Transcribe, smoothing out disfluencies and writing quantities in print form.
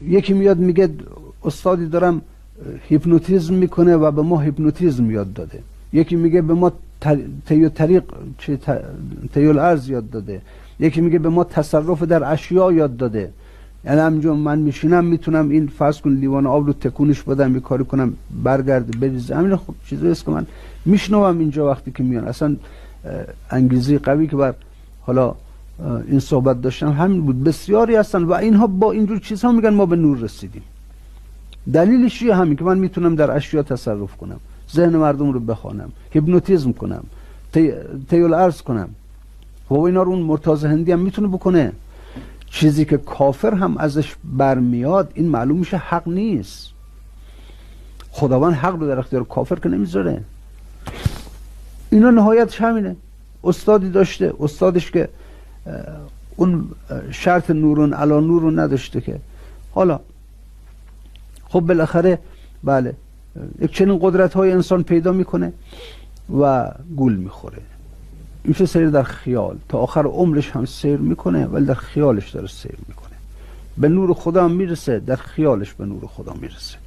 یکی میاد میگه استادی دارم هیپنوتیزم میکنه و به ما هیپنوتیزم یاد داده. یکی میگه به ما طریق الارض یاد داده. یکی میگه به ما تصرف در اشیاء یاد داده. یعنی همینجا من میشینم میتونم این فرض کن لیوان آب رو تکونش بدم، یه کاری کنم برگرده بریزه. همین خب چیزایی است که من میشنوم اینجا وقتی که میان. اصلا انگیزه قوی که بر حالا این صحبت داشتم همین بود. بسیاری هستن و اینها با اینجور چیزها میگن ما به نور رسیدیم. دلیلش چیه؟ همین که من میتونم در اشیاء تصرف کنم، ذهن مردم رو بخوانم، هیپنوتیزم کنم، تیول ارز کنم. و اینا رو اون مرتضی هندی هم میتونه بکنه. چیزی که کافر هم ازش برمیاد این معلوم میشه حق نیست. خداوند حق رو در اختیار کافر که نمیذاره. اینا نهایتش همینه. استادی داشته، استادش که اون شرط نورون علا نور رو نداشته که حالا خب بالاخره بله یک چنین قدرت های انسان پیدا میکنه و گول میخوره. این سیر در خیال تا آخر عمرش هم سیر میکنه ولی در خیالش داره سیر میکنه. به نور خدا هم میرسه، در خیالش به نور خدا میرسه.